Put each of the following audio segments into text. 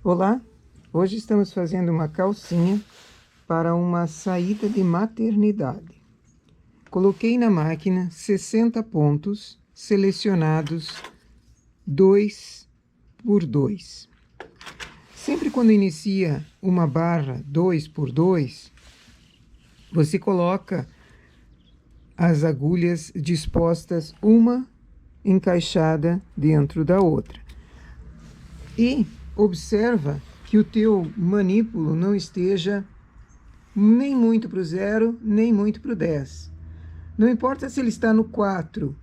Olá, hoje estamos fazendo uma calcinha para uma saída de maternidade. Coloquei na máquina 60 pontos selecionados 2 por 2. Sempre quando inicia uma barra 2 por 2, você coloca as agulhas dispostas uma encaixada dentro da outra. E observa que o teu manípulo não esteja nem muito para o 0, nem muito para o 10. Não importa se ele está no 4,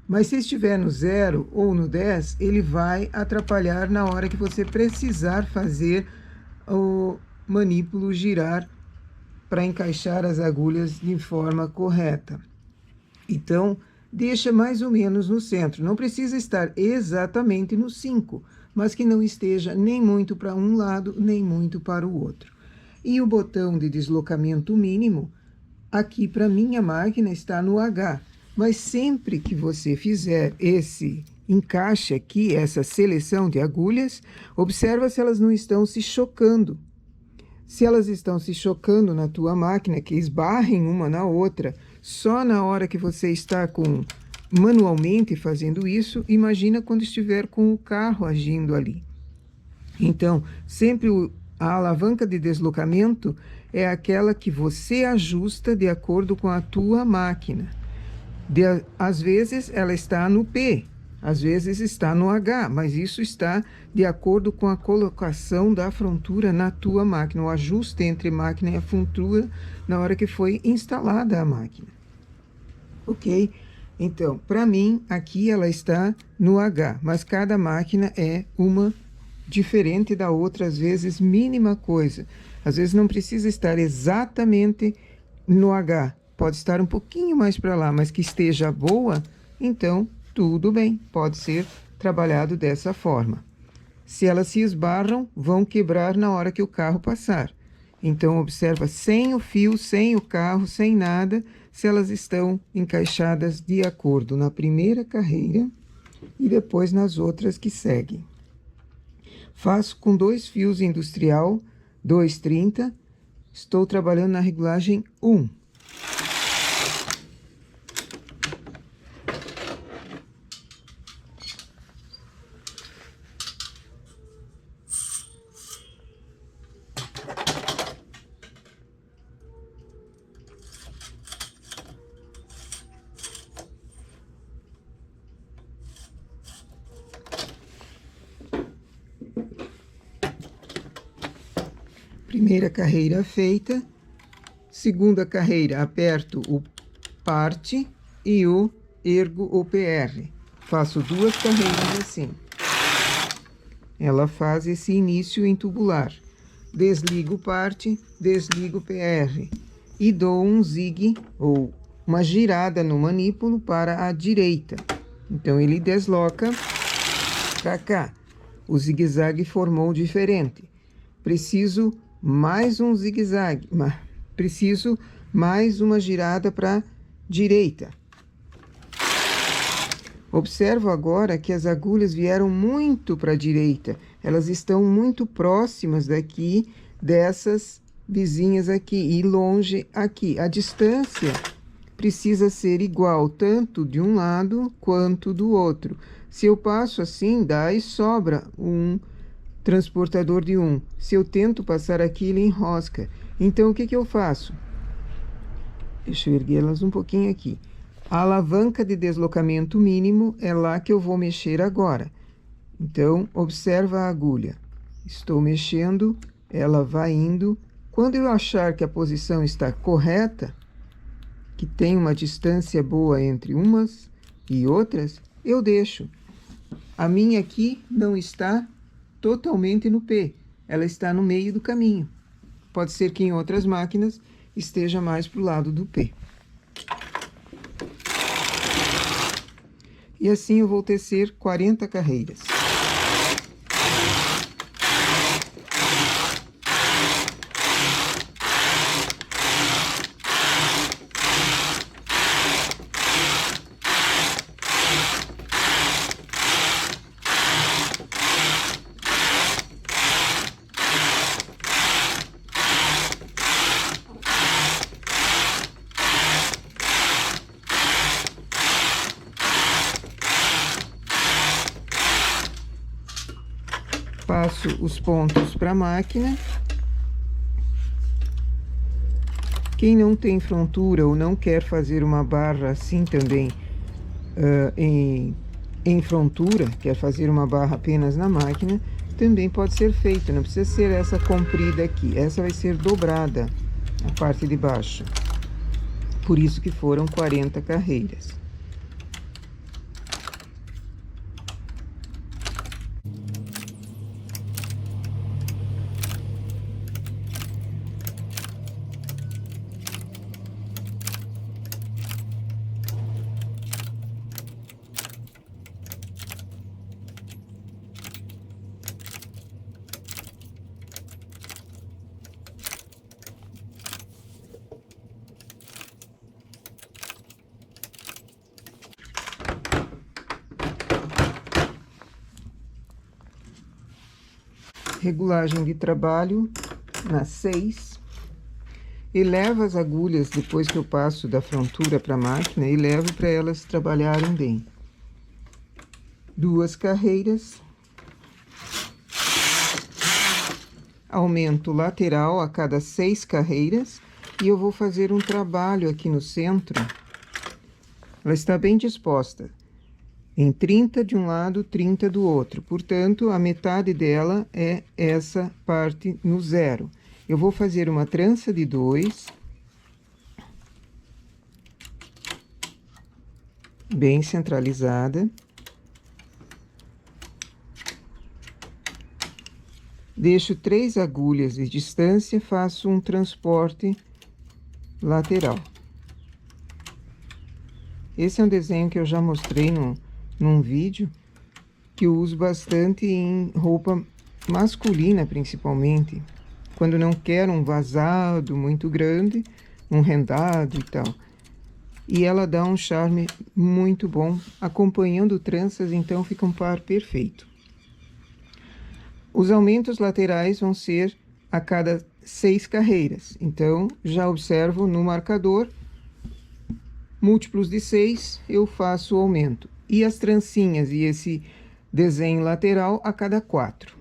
mas se estiver no 0 ou no 10, ele vai atrapalhar na hora que você precisar fazer o manípulo girar para encaixar as agulhas de forma correta. Então, deixa mais ou menos no centro. Não precisa estar exatamente no 5, mas que não esteja nem muito para um lado, nem muito para o outro. E o botão de deslocamento mínimo, aqui para minha máquina está no H. Mas sempre que você fizer esse encaixe aqui, essa seleção de agulhas, observa se elas não estão se chocando. Se elas estão se chocando na tua máquina, que esbarrem uma na outra, só na hora que você está manualmente fazendo isso, imagina quando estiver com o carro agindo ali. Então, sempre a alavanca de deslocamento é aquela que você ajusta de acordo com a tua máquina. Às vezes ela está no P, às vezes está no H, mas isso está de acordo com a colocação da frontura na tua máquina, o ajuste entre máquina e a frontura na hora que foi instalada a máquina. Ok? Então, para mim, aqui ela está no H, mas cada máquina é uma diferente da outra, às vezes mínima coisa. Às vezes não precisa estar exatamente no H, pode estar um pouquinho mais para lá, mas que esteja boa, então tudo bem, pode ser trabalhado dessa forma. Se elas se esbarram, vão quebrar na hora que o carro passar. Então, observa sem o fio, sem o carro, sem nada, se elas estão encaixadas de acordo na primeira carreira e depois nas outras que seguem. Faço com 2 fios industrial, 2,30. Estou trabalhando na regulagem 1. Primeira carreira feita, segunda carreira aperto o parte e o ergo o PR. Faço 2 carreiras assim. Ela faz esse início em tubular. Desligo parte, desligo PR e dou um zigue ou uma girada no manípulo para a direita. Então ele desloca para cá. O zigue-zague formou diferente. Preciso mais um zigue-zague, preciso mais uma girada para a direita. Observo agora que as agulhas vieram muito para a direita, elas estão muito próximas daqui, dessas vizinhas aqui, e longe aqui. A distância precisa ser igual, tanto de um lado quanto do outro. Se eu passo assim, dá e sobra um transportador de 1. Se eu tento passar aqui, ele enrosca. Então, o que eu faço? Deixa eu erguer elas um pouquinho aqui. A alavanca de deslocamento mínimo é lá que eu vou mexer agora. Então, observa a agulha. Estou mexendo, ela vai indo. Quando eu achar que a posição está correta, que tem uma distância boa entre umas e outras, eu deixo. A minha aqui não está totalmente no P, ela está no meio do caminho. Pode ser que em outras máquinas esteja mais para o lado do P. E assim eu vou tecer 40 carreiras. passo os pontos para a máquina. Quem não tem frontura ou não quer fazer uma barra assim também em frontura, quer fazer uma barra apenas na máquina, também pode ser feito. Não precisa ser essa comprida aqui. Essa vai ser dobrada, a parte de baixo. Por isso que foram 40 carreiras. Regulagem de trabalho na 6. Elevo as agulhas depois que eu passo da frontura para a máquina e levo para elas trabalharem bem. 2 carreiras. Aumento lateral a cada 6 carreiras e eu vou fazer um trabalho aqui no centro. Ela está bem disposta. Em 30 de um lado, 30 do outro. Portanto, a metade dela é essa parte no 0. Eu vou fazer uma trança de 2. Bem centralizada. Deixo 3 agulhas de distância, faço um transporte lateral. Esse é um desenho que eu já mostrei num vídeo, que eu uso bastante em roupa masculina, principalmente, quando não quero um vazado muito grande, um rendado e tal. E ela dá um charme muito bom, acompanhando tranças, então fica um par perfeito. Os aumentos laterais vão ser a cada 6 carreiras, então já observo no marcador, múltiplos de 6, eu faço o aumento. E as trancinhas e esse desenho lateral a cada 4.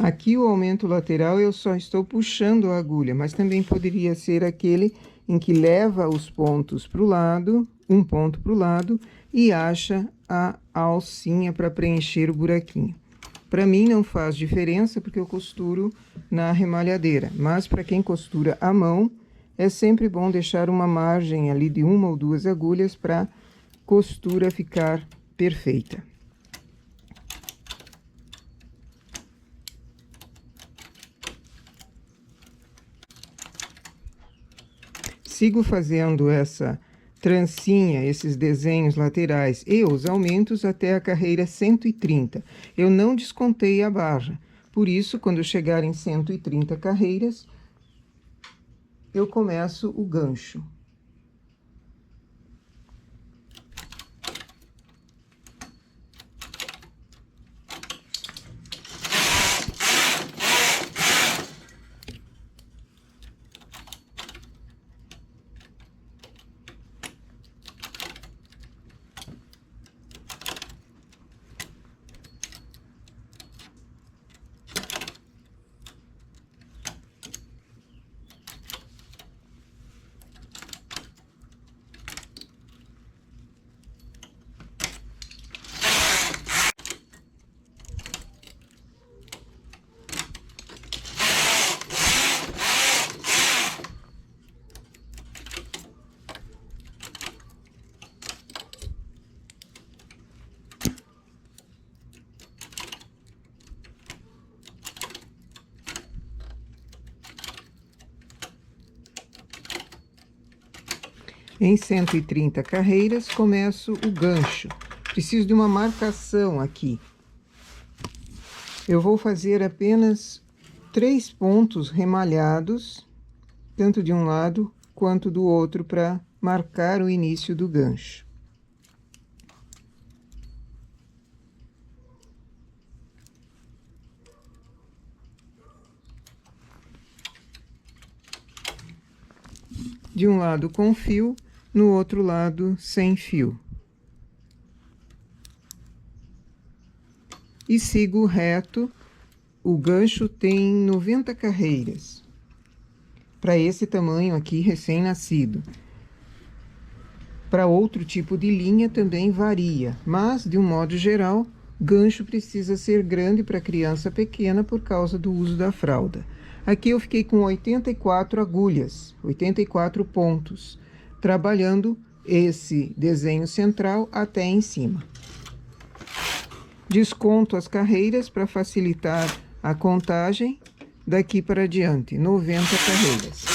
Aqui o aumento lateral eu só estou puxando a agulha, mas também poderia ser aquele em que leva os pontos para o lado, um ponto para o lado, e acha a alcinha para preencher o buraquinho. Para mim não faz diferença porque eu costuro na remalhadeira, mas para quem costura à mão, é sempre bom deixar uma margem ali de 1 ou 2 agulhas para a costura ficar perfeita. Sigo fazendo essa trancinha, esses desenhos laterais e os aumentos até a carreira 130. Eu não descontei a barra, por isso, quando chegar em 130 carreiras, eu começo o gancho. Em 130 carreiras, começo o gancho. Preciso de uma marcação aqui. Eu vou fazer apenas 3 pontos remalhados, tanto de um lado quanto do outro, para marcar o início do gancho. De um lado com fio, no outro lado sem fio. E sigo reto. O gancho tem 90 carreiras. Para esse tamanho aqui, recém-nascido. Para outro tipo de linha também varia, mas, de um modo geral, gancho precisa ser grande para criança pequena por causa do uso da fralda. Aqui eu fiquei com 84 agulhas, 84 pontos, trabalhando esse desenho central até em cima. Desconto as carreiras para facilitar a contagem daqui para diante, 90 carreiras.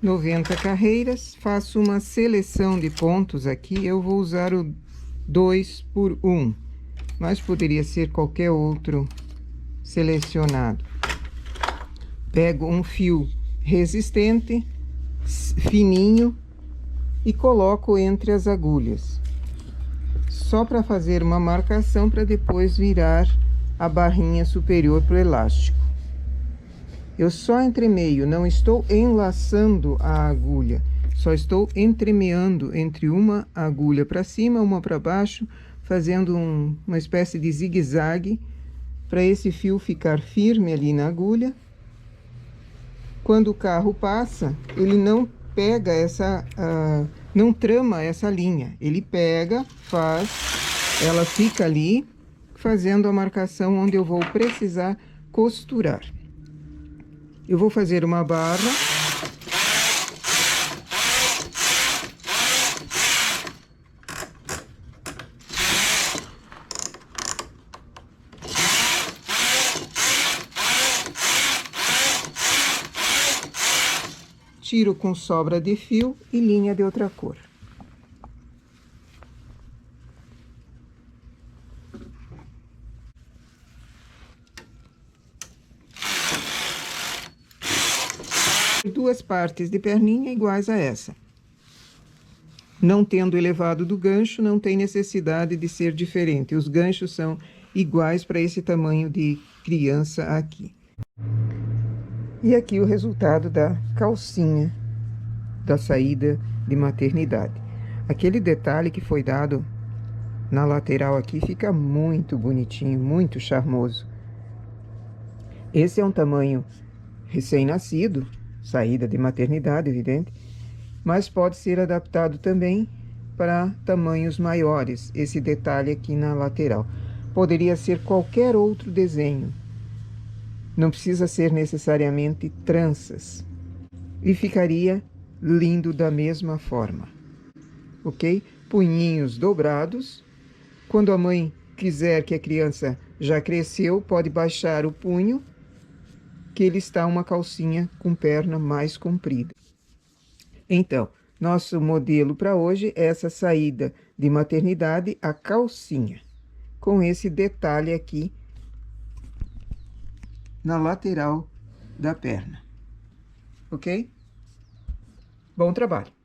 Noventa carreiras, faço uma seleção de pontos aqui. Eu vou usar o 2 por 1, mas poderia ser qualquer outro selecionado. Pego um fio resistente, fininho, e coloco entre as agulhas, só para fazer uma marcação para depois virar a barrinha superior para o elástico. Eu só entremeio, não estou enlaçando a agulha, só estou entremeando entre uma agulha para cima, uma para baixo, fazendo uma espécie de zigue-zague para esse fio ficar firme ali na agulha. Quando o carro passa, ele não pega não trama essa linha, ele pega, ela fica ali fazendo a marcação onde eu vou precisar costurar. Eu vou fazer uma barra. Tiro com sobra de fio e linha de outra cor. Duas partes de perninha iguais a essa. Não tendo elevado do gancho, não tem necessidade de ser diferente. Os ganchos são iguais para esse tamanho de criança aqui. E aqui o resultado da calcinha da saída de maternidade. Aquele detalhe que foi dado na lateral aqui fica muito bonitinho, muito charmoso. Esse é um tamanho recém-nascido, saída de maternidade, evidente, mas pode ser adaptado também para tamanhos maiores, esse detalhe aqui na lateral. Poderia ser qualquer outro desenho, não precisa ser necessariamente tranças, e ficaria lindo da mesma forma, ok? Punhinhos dobrados. Quando a mãe quiser que a criança já cresceu, pode baixar o punho, porque ele está uma calcinha com perna mais comprida. Então, nosso modelo para hoje é essa saída de maternidade, a calcinha, com esse detalhe aqui na lateral da perna. Ok? Bom trabalho!